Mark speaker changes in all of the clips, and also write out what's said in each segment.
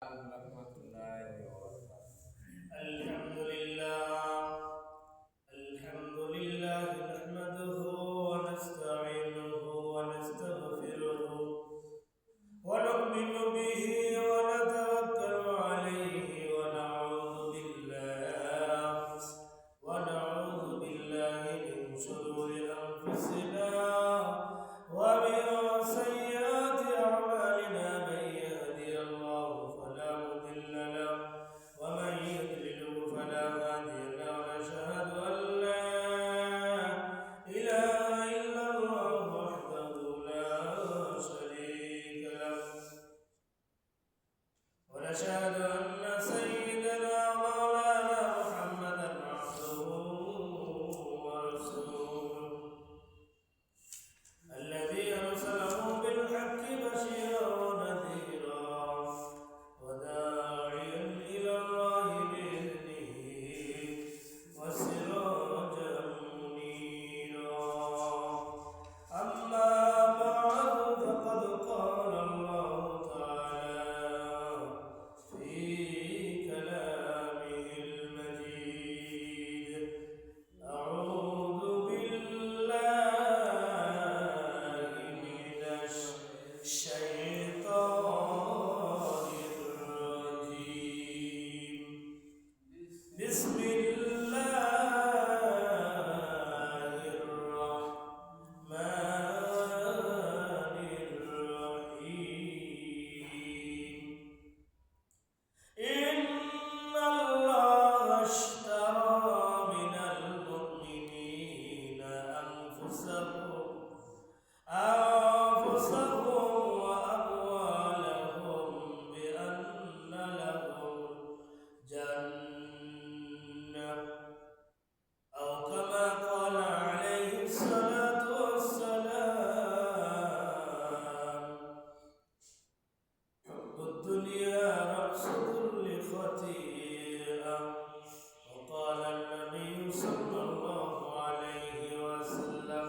Speaker 1: warahmatullahi wabarakatuh. Alhamdulillah nahmaduhu wa nasta'inuhu wa nastaghfiruhu wa nu'minu bihi wa natawakkalu alayhi wa na'udzu billahi min shururi anfusina wa min sayyiati a'malina. Man yahdihillahu fala mudilla lahu wa man yudlil fala hadiya lahu. Nashhadu an la ilaha illallah wahdahu la sharika lahu wa nashhadu anna sayyidana maulana Muhammadan abduhu wa rasuluhu الذي أرسله بالحق بشيرا ونذيرا وداعيا إلى الله بإذنه وسراجا منيرا. أما بعد فقد قال الله تعالى في كلامه المجيد: أعوذ بالله من الشيطان الرجيم. بسم الله الرحمن الرحيم. إن الله اشترى من المؤمنين أنفسهم وأموالهم بأن لهم جنة، أو كما قال عليه الصلاة والسلام: حب الدنيا رأس كل خطيئة. وقال النبي صلى الله عليه وسلم: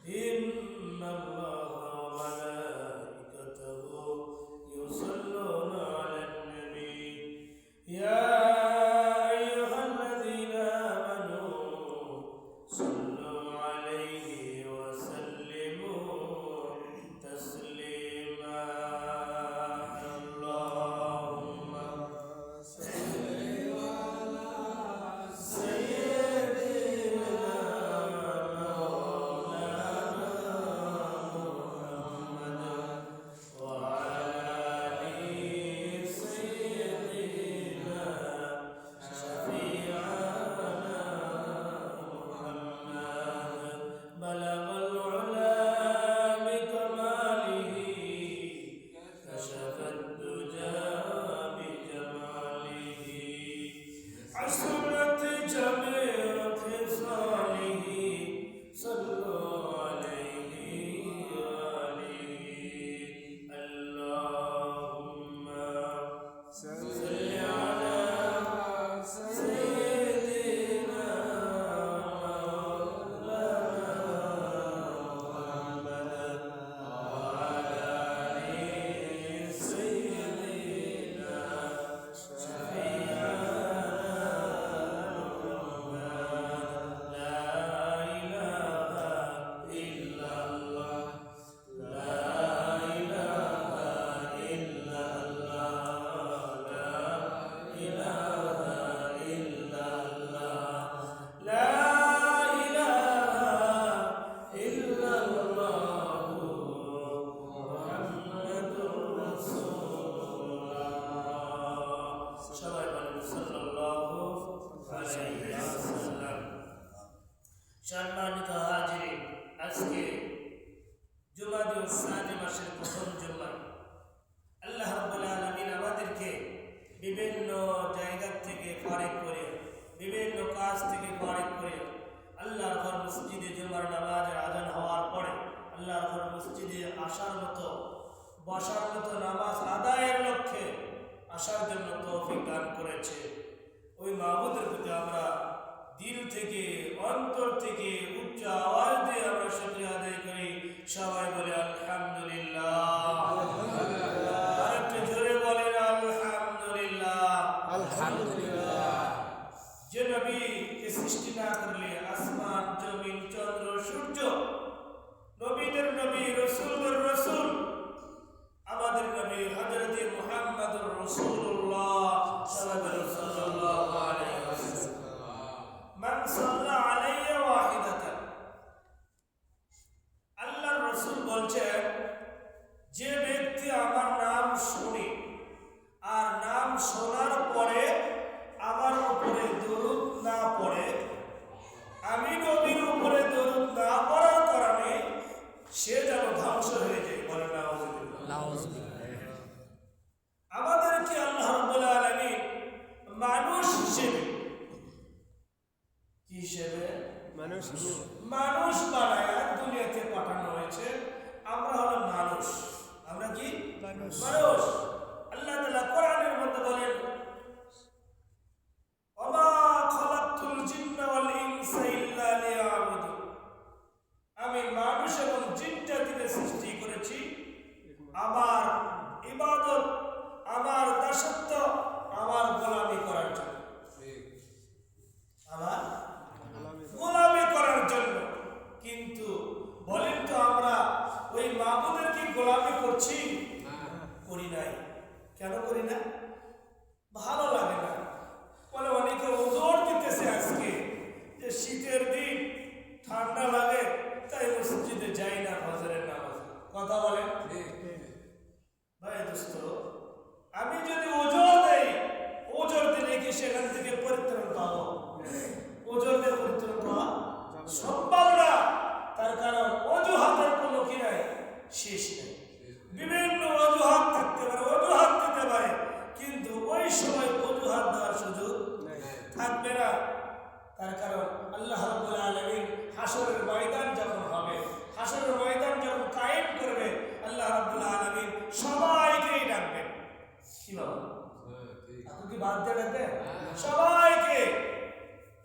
Speaker 1: إن الله وملائكته يصلون على النبي يا أيها الذين آمنوا صلوا عليه وسلموا تسليما. اللهم صل على سيدنا مولانا محمد وعلى آل سيدنا شفيعنا محمد. بلغ العلا بكماله كشف الدجى بجماله عصمت جميع خصاله. صلوا عليه وآله. اللهم صل على سيدنا مولانا محمد وعلى آل سيدنا شفيعنا محمد. لا إله إلا الله، لا إله إلا الله، لا إله إلا الله، لا إله إلا الله محمد رسول الله. সবাই বলেন সাল্লাল্লাহু আলাইহি ওয়াসাল্লাম। সম্মানিত হাজিরিন, আজকে জুমাদুল সানি মাসের প্রথম জুমা। আল্লাহ রাব্বুল আলামিন আমাদেরকে বিভিন্ন জায়গা থেকে ফারেক করে, বিভিন্ন কাজ থেকে ফারেক করে আল্লাহর ঘর মসজিদে জুমার নামাজের আজান হওয়ার পরে আল্লাহর ঘর মসজিদে আসার মতো, বসার মতো, নামাজ আদায়ের লক্ষ্যে আসার জন্য তৌফিক দান করেছে। ওই মাহবুদের প্রতি আমরা দিল থেকে, অন্তর থেকে উচ্চ আওয়াজ দিয়ে আমরা শুকরিয়া আদায় করি। সবাই বলে আলহামদুলিল্লাহ। আরেকটু জোরে বলেন আলহামদুলিল্লাহ। হযরত মুহাম্মদুর রাসূলুল্লাহ সাল্লাল্লাহু আলাইহি ওয়াসাল্লাম মান সাল্লা আলাইয়া ওয়াহিদাতান আল্লাহর রাসূল বলছেন যে ব্যক্তি আমার নাম শুনে আর নাম শোনার পরে আমার উপরে দরুদ না পড়ে, আমি নবীর উপরে দরুদ না পড়ার কারণে সে যেন ধ্বংস হয়ে যায়। বলে নাউযুবিল্লাহ। আমাদেরকে আল্লাহ রাব্বুল আলামিন মানুষ হিসেবে কি হিসেবে মানুষ বানায় দুনিয়াতে পাঠানো হয়েছে। আমরা হলো মানুষ। আমরা কি মানুষ? আল্লাহ তাআলা কোরআনের মধ্যে বলেন ওমা খালাকতুল জিন্না ওয়াল ইনসা ইল্লা লিয়াবুদুন, আমি মানুষ এবং জিন জাতিকে সৃষ্টি করেছি আমার ইবাদত, আমার দাসত্ব, আমার গোলামি করার জন্য, আমার গোলামি করার জন্য। কিন্তু বলেন তো আমরা ওই মাবুদের কি গোলামি করছি? করি নাই। কেন করি না? ভালো লাগে না। বলে অনেকে ওজোর দিতেছে আজকে যে শীতের দিন ঠান্ডা লাগে তাই মসজিদে যাই না ফজরের নামাজ। কথা বলেন ভাই দোস্ত, আমি যদি ওজোর দেই, ওজোর দিলে কি সেখান থেকে পরিত্রাণ পাবো? ওজোর দিয়ে পরিত্রাণ পাওয়া সম্ভব না। তার কারণ অজুহাতের কোনো কি নাই, শেষ নেই। বিভিন্ন অজুহাত থাকতে পারে, অজুহাত দিতে পারে, কিন্তু ওই সময় অজুহাত দেওয়ার সুযোগ থাকবে না। তার কারণ আল্লাহ রাব্বুল আলামিন হাসরের ময়দান যখন হবে, হাসরের ময়দান যখন কায়েম করবে, আল্লাহ রাব্বুল আলামিন সবাইকেই ডাকবেন। কি বাবা, আপনি কি বাদ দিয়ে ডাকবেন? সবাইকে।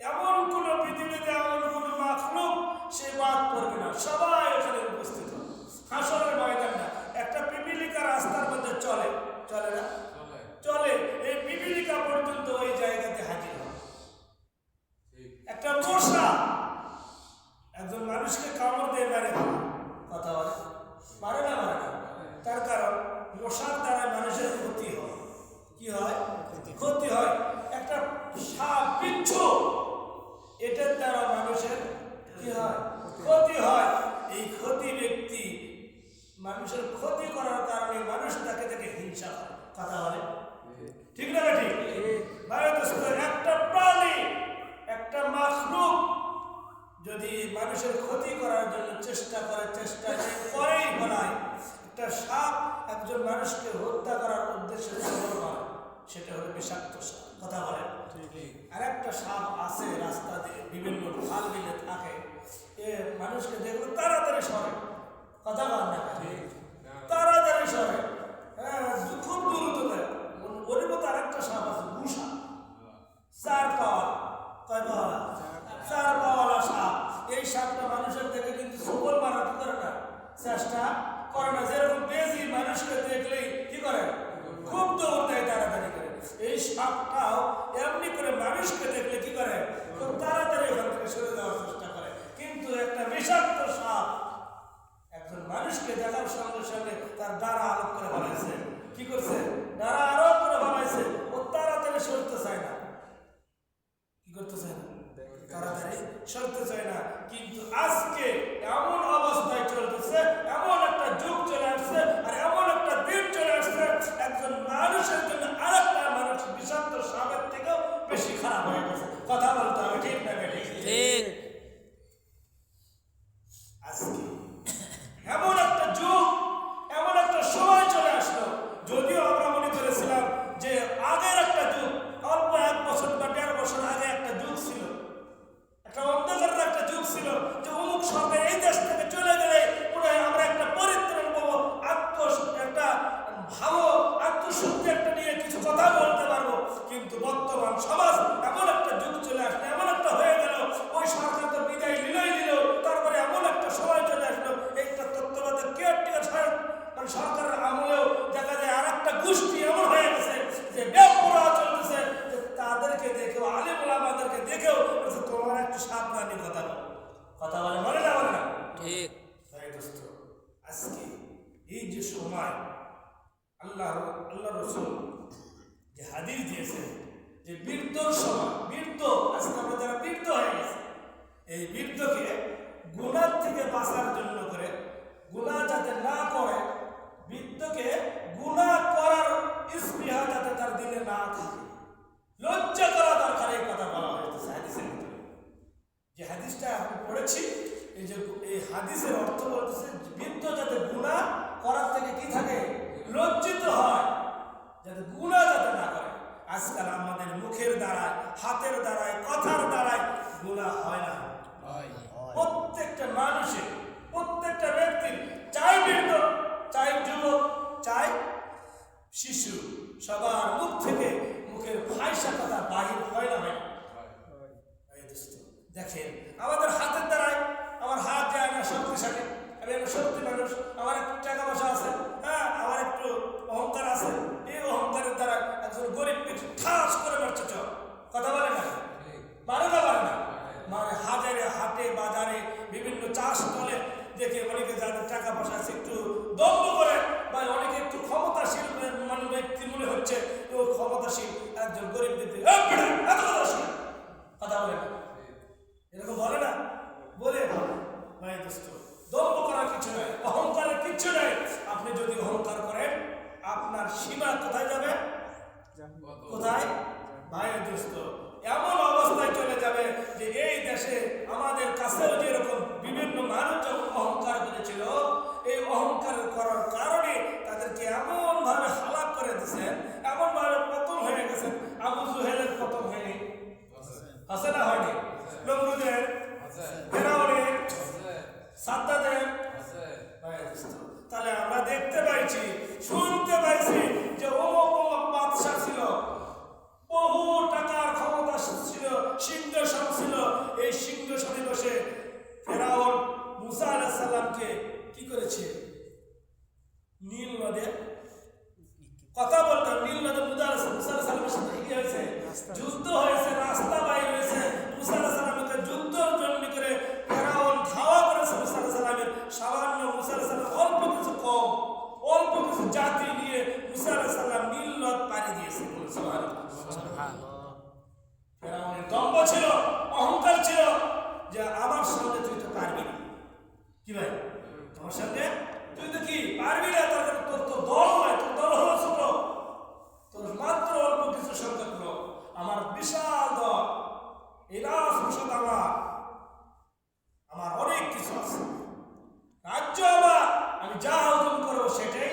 Speaker 1: এমন কোন পৃথিবীতে এমন কোন মাখলুক সে বাদ পড়বে না, সবাই ওখানে উপস্থিত হবে। হাসরের ময়দানটা একটা পিপিলিকা রাস্তার মধ্যে চলে, চলে না? চলে। এই পিপিলিকা পর্যন্ত ওই জায়গাতে হাজির হয়। একটা মশা একজন মানুষকে কামড় দিয়ে মেরে ফেলে। কথা বলে মারে না? মারে না। তার কারণ মশার দ্বারা মানুষের ক্ষতি হয়। কি হয়? ক্ষতি হয়। একটা সাপ বিচ্ছু, এটার দ্বারা মানুষের কি হয়? ক্ষতি হয়। এই ক্ষতি ব্যক্তি মানুষের ক্ষতি করার কারণে মানুষ তাকে তাকে হিংসা করে। কথা বলে ঠিক না? ঠিক ভাই দোস্ত, একটা প্রাণী, একটা মাখলুক যদি মানুষের ক্ষতি করার জন্য চেষ্টা করে, চেষ্টা করেই বলায়, একটা সাপ একজন মানুষকে হত্যা করার উদ্দেশ্যে করে, সেটা হলো বিষাক্ত সাপ। কথা বলে। আর একটা সাপ আছে রাস্তা দিয়ে বিভিন্ন খাল বিলে থাকে, এ মানুষকে দেখলে তাড়াতাড়ি সরে। কথা বল না? তাড়াতাড়ি সরে। হ্যাঁ, খুব দ্রুত দেয়। ওর মতো আর একটা সাপ আছে গুসা, 4 পাওয়া। কয় পাওয়া? 4 পাওয়ালা সাপ। এই সাপটা মানুষের দেখে কিন্তু সবল মারাতে করে না, চেষ্টা করে না। যেরকম বেজি মানুষকে দেখলেই কি করে? খুব দৌড় দেয়, তাড়াতাড়ি করে। এই সাপটাও এমনি করে মানুষকে দেখলে কি করে? খুব তাড়াতাড়ি ওখান থেকে সরে যাওয়ার চেষ্টা করে। কিন্তু একটা বিষাক্ত সাপ একজন মানুষকে দেখার সঙ্গে সঙ্গে তার দ্বারা আরোপ করে ফেলাইছে। কি করছে? দ্বারা আরোপ করে ফেলাইছে। ও তাড়াতাড়ি সরতে চায় না। কি করতে চায় না? তাড়াতাড়ি সরতে চায় না। কিন্তু আজকে এমন অবস্থায় চলতেছে, এমন একটা যুগ চলে আসছে, আর এমন একটা দিন চলে আসছে, একজন মানুষের জন্য আরেকটা মানুষ বিষাক্ত সাপের থেকেও বেশি খারাপ হয়ে গেছে। কথা বলতে হবে, ঠিক না? ঠিক। আজকে এমন একটা যুগ, এমন একটা সময় চলে আসলো, যদিও আমরা মনে করেছিলাম যে আগের একটা যুগ, অল্প 1 বছর বা 1.5 বছর আগে একটা যুগ ছিল, একটা অন্ধকারের একটা যুগ ছিল, যে অমুক সরকার এই দেশ থেকে চলে গেলে মনে হয় আমরা একটা পরিত্রাণ পাবো, একটা ভালো আত্মশক্তি একটা নিয়ে কিছু কথা বলতে পারবো। কিন্তু বর্তমান সমাজ এমন একটা যুগ চলে আসলে, এমন আল্লাহ রসুল যে হাদিস দিয়েছেন যে বৃদ্ধর সময় বৃদ্ধ আজকে আমরা যারা বৃদ্ধ হয়ে গেছে এই বৃদ্ধকে গুনাহ থেকে বাঁচার জন্য করে গুনাহ যাতে না করে বৃদ্ধকে গুনাহ করার স্পৃহা যাতে তার দিলে না থাকে লজ্জা করা দরকার এই কথা বলা হয়েছে হাদিসের ভিতরে যে হাদিসটা আমি পড়েছি এই যে এই হাদিসের অর্থ বলতেছে বৃদ্ধ যাতে গুনাহ করার থেকে কি থাকে লজ্জিত হয় যাতে গুনাহ যাতে না করে আজকাল আমাদের মুখের দ্বারায় হাতের দ্বারায় কথার দ্বারায় গুনাহ হয় না প্রত্যেকটা মানুষের প্রত্যেকটা ব্যক্তির চাই বৃদ্ধ চাই যুবক চাই শিশু সবার মুখ থেকে মুখের ফাইসা কথা বাহির হয় না ভাই দেখেন আমাদের হাতের দ্বারায় আমার হাত যায় না শক্তিশালী আমি একটা শক্তি মানুষ আমার একটু টাকা পয়সা আছে হ্যাঁ আমার একটু অহংকার আছে এই অহংকারের দ্বারা একজন গরিব ব্যক্তি ঠাস করে মারছে চল কথা বলে না মারে না পারে না মানে হাজারে হাটে বাজারে বিভিন্ন চাষ করে দেখে অনেকে যাদের টাকা পয়সা আছে একটু দ্বন্দ্ব করে বা অনেকে একটু ক্ষমতাশীল মানে ব্যক্তি মনে হচ্ছে ও ক্ষমতাশীল একজন গরিব ব্যক্তি এত কথা বলে না এরকম বলে না বলে ভাই দোস্ত দ্বন্দ্ব করার কিছু নাই অহংকারের কিছু নাই আপনি যদি অহংকার করেন আপনার সীমা কোথায় যাবে কোথায় ভাই দোস্ত এমন অবস্থায় চলে যাবে যে এই দেশে আমাদের কাছেও যেরকম বিভিন্ন মানুষ যখন অহংকার করেছিল এই অহংকার করার কারণে তাদেরকে এমন ভাবে হালাক করে দিয়েছেন এমন ভাবে পতন হয়ে গেছেন আবু জুহেলের পতন হয়নি আছে না হয়নি নমরুদের ফেরাউনের সাদ্দাদের তাহলে আমরা দেখতে পাইছি শুনতে পাইছি যে অমুক অমুক বাদশা ছিল বহু টাকার ক্ষমতা ছিল সিংহাসন ছিল এই সিংহাসনে বসে ফেরাউন মুসা আলাইহিস সালামকে কি করেছে নীল নদে কথা বলতে নীল নদে মুসা আলাইহিস সালামের সাথে কি হয়েছে যুদ্ধ হয়েছে রাস্তা বাইর হয়েছে মুসা আলাইহিস সালামকে যুদ্ধের জন্য করে ফেরাউন ধাওয়া করেছে মুসা আলাইহিস সালামের সামান্য মুসা আলাইহিস সালাম অল্প কিছু কম অল্প কিছু জাতি নিয়ে মুসা আলাইহিস সালাম নীল নদ পাড়ি দিয়েছে সুবহানাল্লাহ ফেরাউনের দম্ভ ছিল অহংকার ছিল যে আমার সামনে তুই তো পারবি না কি ভাই তোমার সামনে তুই তো কি পারবি না তোর তো দল নয় তোর দল হলো ছোট তোর মাত্র অল্প কিছু সংখ্যক লোক আমার বিশাল দল এই রাজপ্রসাদ আমার অনেক কিছু আছে রাজ্য আমার আমি যা হুকুম করবো সেটাই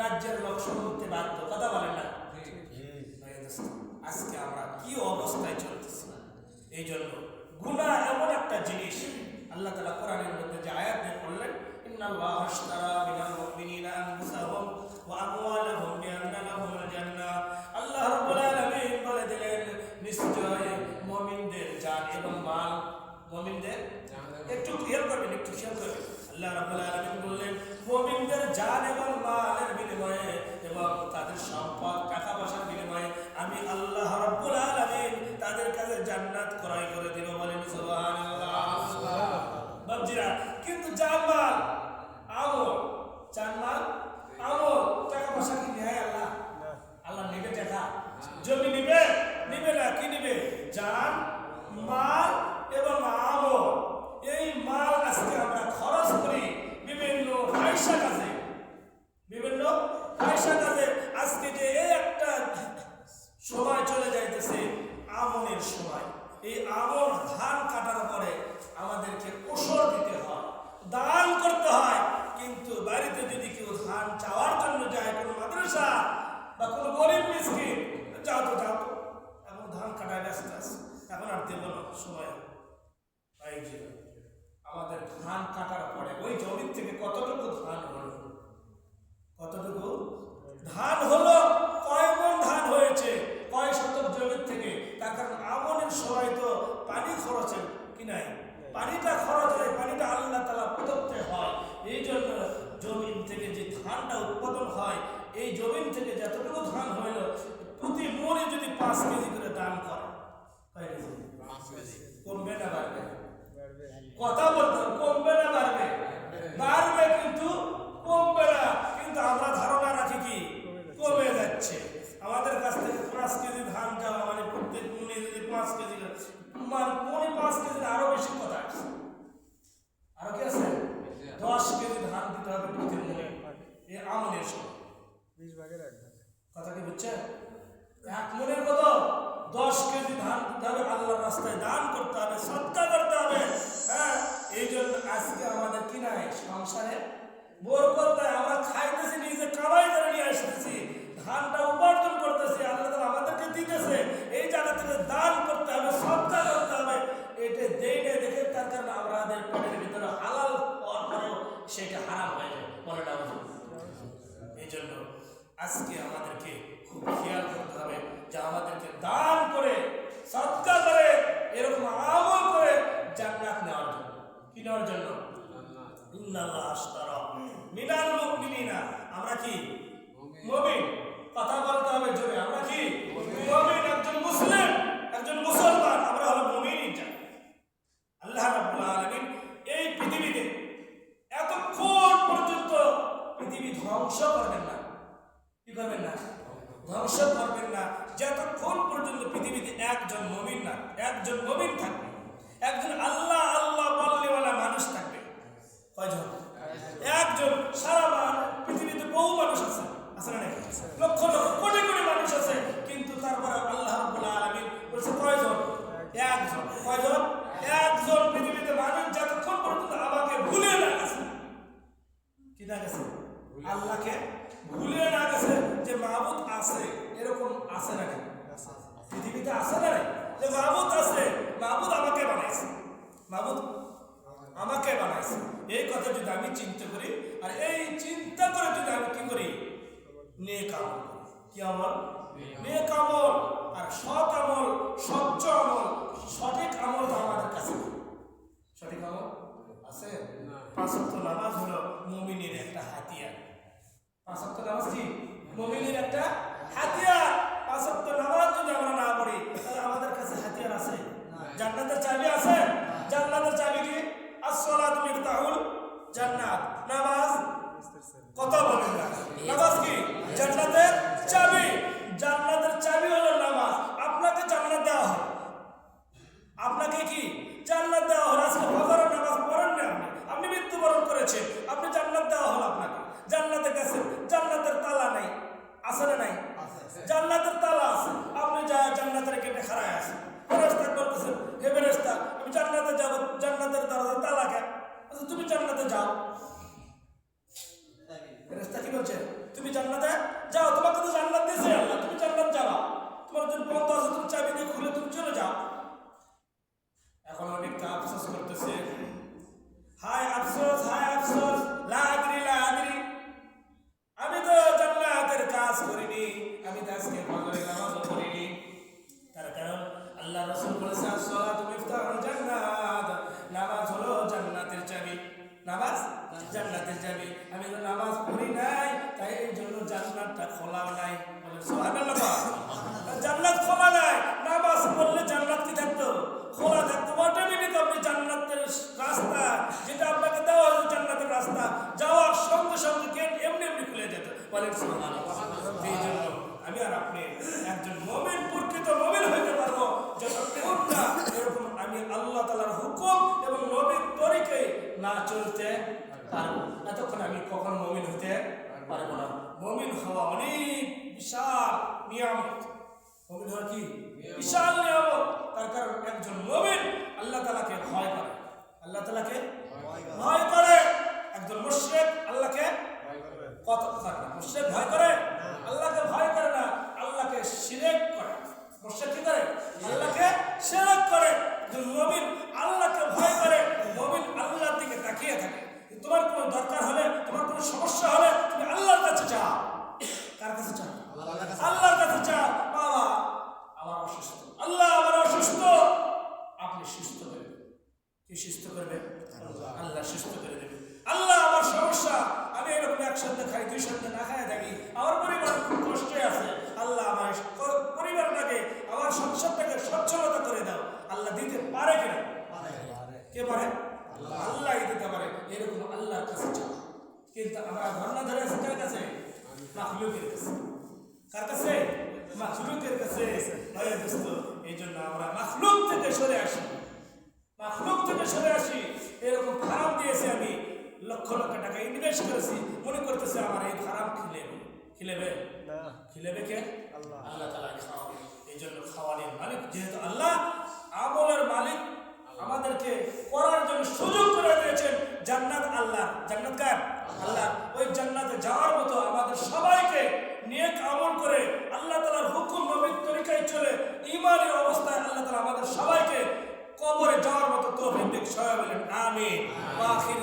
Speaker 1: রাজ্যের লোক শুনতে বাধ্য কথা বলেন না আজকে আমরা কি অবস্থায় চলতেছি এই জন্য গুনাহ এমন একটা জিনিস আল্লাহ তাআলা কোরআনের মধ্যে যে আয়াত দিয়ে বললেন ইন্নাল্লাহা আশতারা মিনাল মুমিনিনা আনফুসাহুম ওয়া আমওয়ালাহুম বিআন্না লাহুমুল জান্নাহ আল্লাহ রাব্বুল আলামিন বলে দিলেন নিশ্চয় মুমিনদের জান এবং মাল মুমিনদের একটু খেয়াল করবেন আল্লাহ রাব্বুল আলামিন বললেন মুমিনদের জান এবং মালের বিনিময়ে এবং তাদের সম্পদ টাকা পয়সার বিনিময়ে আমি আল্লাহ রাব্বুল আলামিন তাদের কাছে জান্নাত ক্রয় করে দেব বলেন সুবহানাল্লাহ বাবজিরা কিন্তু জানমাল আমল জানমাল আমল টাকা পয়সা কি নেয় আল্লাহ আল্লাহ নেবে টাকা জমি নিবে না কি নিবে জান মাল এবং আমল এই মাল আজকে আমরা খরচ করি বিভিন্ন পয়সা কাজে আজকে যে একটা সময় চলে যাইতেছে আমনের সময় এই আমন ধান কাটার পরে আমাদেরকে ওষর দিতে হয় দান করতে হয় কিন্তু বাড়িতে যদি কেউ ধান চাওয়ার জন্য যায় কোনো মাদ্রাসা বা কোনো গরিব মিসকিন যাও তো এখন ধান কাটায় ব্যস্ত আছে এখন আর দেব না সময় আমাদের ধান কাটার পরে ওই জমির থেকে কতটুকু ধান হলো কয় মণ ধান হয়েছে কয় শতক জমির থেকে তার কারণ আমনের সময় তো পানি খরচের কি নাই পানিটা খরচ হয় পানিটা আল্লাহ তাআলা প্রদত্ত হয় এই জন্য জমিন থেকে যে ধানটা উৎপাদন হয় এই জমিন থেকে যতটুকু ধান হইল প্রতি মণে যদি 5 কেজি করে দান করে কমবে না বাড়বে কথা বলতে কমবে না বাড়বে কিন্তু কমবে না কিন্তু আমরা ধারণা রাখি কি কমে তোমার 5 কেজি আরো বেশি কথা আছে, আরো কি আছে 10 কেজি ধান দিতে হবে প্রতি মনে, এই আমলের সময়
Speaker 2: 20 ভাগের 1 ভাগ।
Speaker 1: কথা কি বুঝছেন? 1 মনের কত 10 কেজি ধান দিতে হবে, আল্লাহর রাস্তায় দান করতে হবে, সদকা করতে হবে। হ্যাঁ, এই জন্য আজকে আমাদের কি নাই, সংসারে বরকত নাই। আমরা খাইতেছি, নিজে কামাই করে নিয়ে আসতেছি, ধানটা উপার্জন করতেছি, আল্লাহ তাআলা আমাদেরকে দিতেছে, এই জায়গা থেকে দান করতে হবে, সদকা করতে হবে। এটা দেই না দেখে তার কারণে আমাদের পেটের ভিতরে হালাল হওয়ার পরেও সেটা হারাম হয়ে যায়, বলেটা এই জন্য আজকে আমাদেরকে খুব খেয়াল করতে হবে যে আমাদেরকে দান করে, সদকা করে, এরকম আমল করে জান্নাত নেওয়ার জন্য। কি নেওয়ার জন্য? ইন্নাল্লাহ আশতারা মিনাল মুমিনিনা, আমরা কি মুমিন? কথা বলতে হবে জোরে, আমরা কি মুমিন? একজন মুসলিম, একজন মুসলমান, আমরা হলো মুমিনই। আল্লাহ রাব্বুল আলামিন এই পৃথিবীতে এতক্ষণ পর্যন্ত পৃথিবী ধ্বংস করবেন না। কি করবেন না? ধ্বংস করবেন না, যতক্ষণ পর্যন্ত পৃথিবীতে একজন মুমিন না, একজন মুমিন থাকবে, একজন আল্লাহ আল্লাহ বলনেওয়ালা মানুষ থাকবে। কয়জন? একজন। সারা পৃথিবীতে বহু মানুষ আছে, আছে না? লক্ষ লক্ষ কোটি কোটি মানুষ আছে, কিন্তু তারপরে আল্লাহ রাব্বুল আলামিন বলছে কয়জন? একজন। কয়জন? একজন। পৃথিবীতে মানুষ যতক্ষণ পর্যন্ত আমাকে ভুলে না গেছে, কি না গেছে? আল্লাহকে ভুলে না গেছে যে মাবুদ আছে, এরকম আছে না? পৃথিবীতে আছে না যে মাবুদ আছে, মাবুদ আমাকে বানাইছে, মাবুদ আমাকে বানাইছে। এই কথা যদি আমি চিন্তা করি, আর এই চিন্তা করে যদি আমি কি করি, নেক আমল করি। কি আমল? নেক আমল আর সৎ আমল, স্বচ্ছ আমল, সঠিক আমল তো আমাদের কাছে নেই। সঠিক আমল আছে? 5 ওয়াক্ত নামাজ হলো মুমিনের একটা হাতিয়ার। 5 ওয়াক্ত নামাজ কি মুমিনের একটা হাতিয়ার? 5 ওয়াক্ত নামাজ যদি আমরা না পড়ি, তাহলে আমাদের কাছে হাতিয়ার আছে? জান্নাতের চাবি আছে? জান্নাতের চাবি কি? as-salatu মিফতাহুল জান্নাত। নামাজ কথা বলেন না, নামাজ কি জান্নাতের চাবি? জান্নাতের চাবি হলো নামাজ। আপনাকে জান্নাত দেওয়া হয়, আপনাকে কি জান্নাত দেওয়া হলো। আজকে ফজরের নামাজ পড়েন না, আপনি মৃত্যুবরণ করেছেন, আপনি জান্নাত দেওয়া হলো আপনাকে, জান্নাতে গেছেন। জান্নাতের তালা নাই, আছে না নাই? জান্নাতের তালা আছে, আপনি যা জান্নাতের গেটে খাড়ায় আছেন, ফেরেশতা বলতেছেন হে ফেরেশতা আমি জান্নাতে যাব, জান্নাতের দরজা তালা কেন? তুমি জান্নাতে যাও। ফেরেশতা কি বলছে? তুমি জান্নাতে যাও, তোমাকে তো জান্নাত দিয়েছে আল্লাহ, তুমি জান্নাত যাও, তোমার জন্য বন্ধ আছে, তুমি চাবি দিয়ে খুলে তুমি চলে যাও। এখন অনেকটা আফসোস করতেছে, হায় আফসোস, হায় আফসোস, লা আদরি লা আদরি, আমি তো জান্নাতের কাজ করিনি, আমি তো আজকে ফজরের নামাজও পড়িনি। তার কারণ আল্লাহ রাসূল বলেছেন as-salatu মিফতাহুল জান্নাত, নামাজ হলো জান্নাতের চাবি। নামাজ জান্নাতের চাবি। আমি তো নামাজ পড়ি নাই, তাই এই জন্য জান্নাতটা খোলা নাই। বলেন সুবহানাল্লাহ। জান্নাত খোলা নাই, নামাজ পড়লে জান্নাত কি থাকতো? খোলা থাকতো। অটোমেটিক আপনি জান্নাতের রাস্তা, যেটা আপনাকে দেওয়া হয়েছে জান্নাতের রাস্তা, যাওয়ার সঙ্গে সঙ্গে গেট এমনি এমনি খুলে যেত। বলেন সুবহানাল্লাহ। এই জন্য আমি আর আপনি একজন মুমিন, প্রকৃত মুমিন হইতে পারবো যতক্ষণ না এরকম আমি আল্লাহ তাআলার হুকুম এবং নবীর তরিকে না চলতে পারবো, এতক্ষণ আমি কখনো মুমিন হতে পারবো না। মুমিন হওয়া অনেক বিশাল নিয়ামত। মুমিন হওয়া কি বিশাল নিয়ামত। তার কারণ একজন মুমিন আল্লাহ তাআলাকে ভয় করে, আল্লাহ তাআলাকে ভয় করে। একজন মুশরিক আল্লাহকে কত করে? মুশরিক ভয় করে? আল্লাহকে ভয় করে না, আল্লাহকে শিরক করে। মুশরিক কি করে? আল্লাহকে শিরক করে। যে মুমিন আল্লাহকে ভয় করে, মুমিন আল্লাহর দিকে তাকিয়ে থাকে। তোমার কোনো দরকার হলে, তোমার কোনো সমস্যা হলে তুমি আল্লাহর কাছে যাও। কার কাছে যাও? আল্লাহর কাছে যাও। বাবা আমার অসুস্থ, আল্লাহ আমার অসুস্থ, আপনি সুস্থ করে দেবেন। কি সুস্থ করবে? আল্লাহ সুস্থ করে দেবে। আল্লাহ আমার সমস্যা, আমি এরকম এক সপ্তাহ খাই, 2 সপ্তাহ না খাই থাকি, আমার পরিবার খুব কষ্টে আছে, আল্লাহ আমার পরিবারটাকে, আমার সংসারটাকে সচ্ছলতা করে দাও। আল্লাহ দিতে পারে কিনা? কে পারে? আল্লাহ দিতে পারে। এরকম আল্লাহর কাছে চাও। কিন্তু আমরা ধর্ণা ধরে আছি কার কাছে? মাখলুকের কাছে। কার কাছে? মাখলুকের কাছে। এই জন্য আমরা মাখলুক থেকে সরে আসি। জিজ্ঞেস করেছি মনে করতেছে আমার এই হারাম খিলেবে
Speaker 2: না
Speaker 1: খিলেবে কে?
Speaker 2: আল্লাহ
Speaker 1: আল্লাহ তাআলা খাওয়াবে। এই জন্য খাওয়ানোর মালিক যেহেতু আল্লাহ, আমলের মালিক, আমাদেরকে করার জন্য সুযোগ করে দিয়েছেন। জান্নাত আল্লাহ, জান্নাত কার? আল্লাহ। ওই জান্নাতে যাওয়ার মতো আমাদের সবাইকে নেক আমল করে আল্লাহ তাআলার হুকুম নবীর তরিকায় চলে ঈমানের অবস্থায় আল্লাহ তাআলা আমাদের সবাইকে কবরে যাওয়ার মতো তৌফিক দিক। সবাই বলেন আমিন। ওয়া আখির